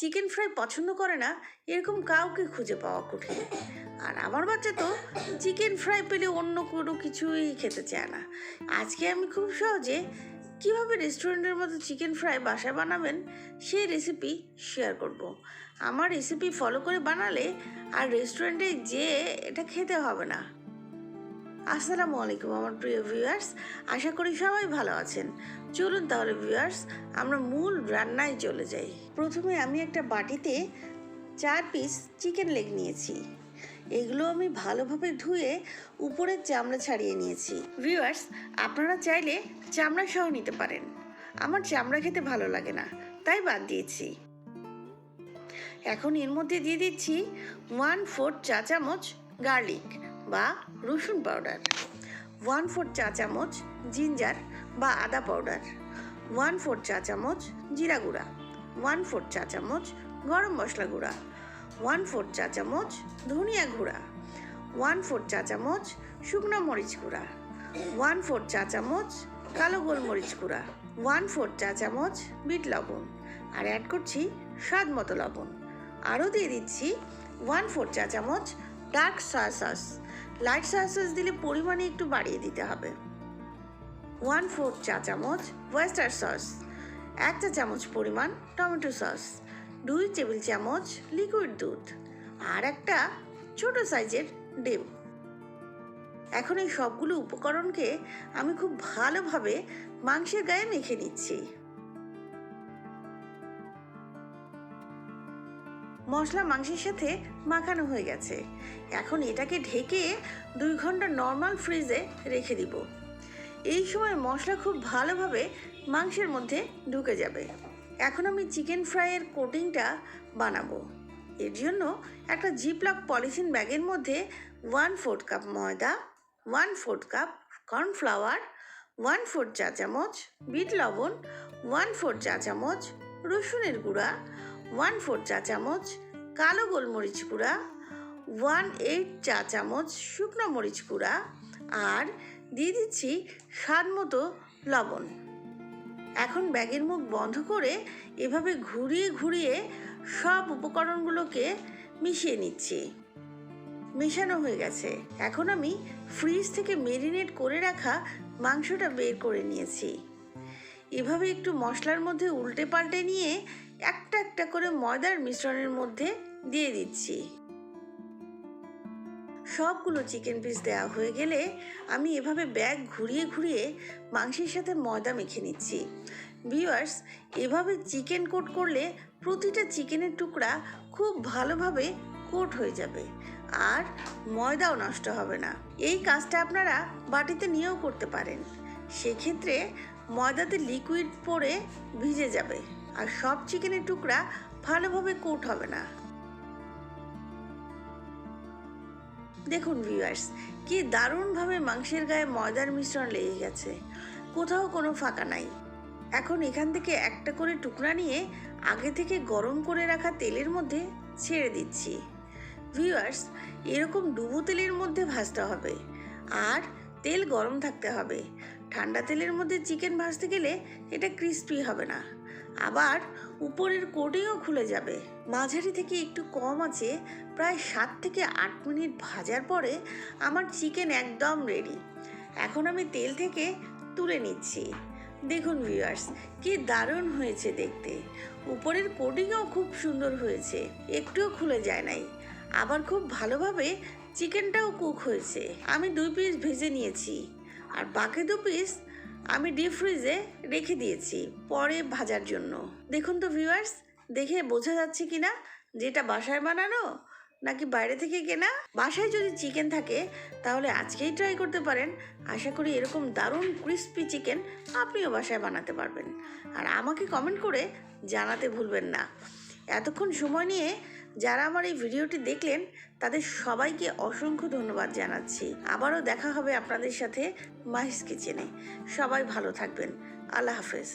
Chicken fry পছন্দ করে না এরকম কাউকে খুঁজে পাওয়া কঠিন। আর আমার বাচ্চা তো চিকেন ফ্রাই পেলে অন্য কোনো কিছুই খেতে চায় না। আজকে আমি খুব সহজে কীভাবে রেস্টুরেন্টের মতো চিকেন ফ্রাই বাসায় বানাবেন সেই রেসিপি শেয়ার করব। আমার রেসিপি ফলো করে বানালে আর রেস্টুরেন্টে যেয়ে এটা খেতে হবে না। আসসালামু আলাইকুম আমার প্রিয় ভিউয়ার্স, আশা করি সবাই ভালো আছেন। চলুন তাহলে ভিউয়ার্স আমরা মূল রান্নায় চলে যাই। প্রথমে আমি একটা বাটিতে 4 পিস চিকেন লেগ নিয়েছি। এগুলো আমি ভালোভাবে ধুয়ে উপরের চামড়া ছাড়িয়ে নিয়েছি। ভিউয়ার্স, আপনারা চাইলে চামড়া সহ নিতে পারেন। আমার চামড়া খেতে ভালো লাগে না, তাই বাদ দিয়েছি। এখন এর মধ্যে দিয়ে দিচ্ছি 1/4 চা চামচ গার্লিক বা রসুন পাউডার, 1/4 চা চামচ জিঞ্জার বা আদা পাউডার, 1/4 চা চামচ জিরা গুঁড়া, 1/4 চা চামচ গরম মশলা গুঁড়া, 1/4 চা চামচ ধনিয়া গুঁড়া, 1/4 চা চামচ শুকনো মরিচ গুঁড়া, 1/4 চা চামচ কালো গোলমরিচ গুঁড়া, 1/4 চা চামচ বিট লবণ, আর অ্যাড করছি স্বাদ মতো লবণ। আরও দিয়ে দিচ্ছি 1/4 চা চামচ dark soya sauce. Light soya sauce দিলে পরিমাণে একটু বাড়িয়ে দিতে হবে। 1/4 চা চামচ ওয়েস্টার সস, 1 চা চামচ পরিমাণ টমেটো সস, 2 টেবিল চামচ লিকুইড দুধ, আর একটা ছোট সাইজের ডিম। এখন এই সবগুলো উপকরণকে আমি খুব ভালোভাবে মাংসের গায়ে মেখে নিচ্ছি। মশলা মাংসের সাথে মাখানো হয়ে গেছে। এখন এটাকে ঢেকে 2 ঘন্টা নর্মাল ফ্রিজে রেখে দিব। এই সময় মশলা খুব ভালোভাবে মাংসের মধ্যে ঢুকে যাবে। এখন আমি চিকেন ফ্রাইয়ের কোটিংটা বানাবো। এর জন্য একটা জিপলক পলিথিন ব্যাগের মধ্যে 1/4 কাপ ময়দা, 1/4 কাপ কর্নফ্লাওয়ার, 1/4 চা চামচ বিট লবণ, 1/4 চা চামচ রসুনের গুঁড়া, 1/4 চা চামচ কালো গোলমরিচ গুঁড়া, 1/8 চা চামচ শুকনো মরিচ গুঁড়া, আর দিয়ে দিচ্ছি স্বাদ মতো লবণ। এখন ব্যাগের মুখ বন্ধ করে এভাবে ঘুরিয়ে ঘুরিয়ে সব উপকরণগুলোকে মিশিয়ে নিচ্ছি। মেশানো হয়ে গেছে। এখন আমি ফ্রিজ থেকে মেরিনেট করে রাখা মাংসটা বের করে নিয়েছি। এভাবে একটু মশলার মধ্যে উল্টে পাল্টে নিয়ে একটা একটা করে ময়দার মিশ্রণের মধ্যে দিয়ে দিচ্ছি। সবগুলো চিকেন পিস দেওয়া হয়ে গেলে আমি এভাবে ব্যাগ ঘুরিয়ে ঘুরিয়ে মাংসের সাথে ময়দা মেখে নিচ্ছি। ভিউয়ার্স, এভাবে চিকেন কোট করলে প্রতিটা চিকেনের টুকরা খুব ভালোভাবে কোট হয়ে যাবে আর ময়দাও নষ্ট হবে না। এই কাজটা আপনারা বাটিতে নিয়েও করতে পারেন। সেক্ষেত্রে ময়দাতে লিকুইড পড়ে ভিজে যাবে আর সব চিকেনের টুকরা ভালোভাবে কোট হবে না। দেখুন ভিউয়ার্স, কি দারুণভাবে মাংসের গায়ে ময়দার মিশ্রণ লেগে গেছে, কোথাও কোনো ফাঁকা নাই। এখন এখান থেকে একটা করে টুকরা নিয়ে আগে থেকে গরম করে রাখা তেলের মধ্যে ছেড়ে দিচ্ছি। ভিউয়ার্স, এরকম ডুবো তেলের মধ্যে ভাজতে হবে আর তেল গরম থাকতে হবে। ঠান্ডা তেলের মধ্যে চিকেন ভাজতে গেলে এটা ক্রিস্পি হবে না, আবার উপরের কোটিংও খুলে যাবে। মাঝারি থেকে একটু কম আছে প্রায় 7 থেকে 8 মিনিট ভাজার পরে আমার চিকেন একদম রেডি। এখন আমি তেল থেকে তুলে নিচ্ছি। দেখুন ভিউয়ার্স, কি দারুণ হয়েছে দেখতে। উপরের কোটিংও খুব সুন্দর হয়েছে, একটুও খুলে যায় নাই। আবার খুব ভালোভাবে চিকেনটাও কুক হয়েছে। আমি 2 পিস ভেজে নিয়েছি আর বাকি 2 পিস আমি ডিপ ফ্রিজে রেখে দিয়েছি পরে ভাজার জন্য। দেখুন তো ভিউয়ার্স, দেখে বোঝা যাচ্ছে কিনা যেটা বাসায় বানানো নাকি বাইরে থেকে কেনা। বাসায় যদি চিকেন থাকে তাহলে আজকেই ট্রাই করতে পারেন। আশা করি এরকম দারুণ ক্রিস্পি চিকেন আপনিও বাসায় বানাতে পারবেন। আর আমাকে কমেন্ট করে জানাতে ভুলবেন না। এতক্ষণ সময় নিয়ে যারা আমার এই ভিডিওটি দেখলেন তাদের সবাইকে অসংখ্য ধন্যবাদ জানাচ্ছি। আবারও দেখা হবে আপনাদের সাথে মাহিস কিচেনে। সবাই ভালো থাকবেন। আল্লাহ হাফেজ।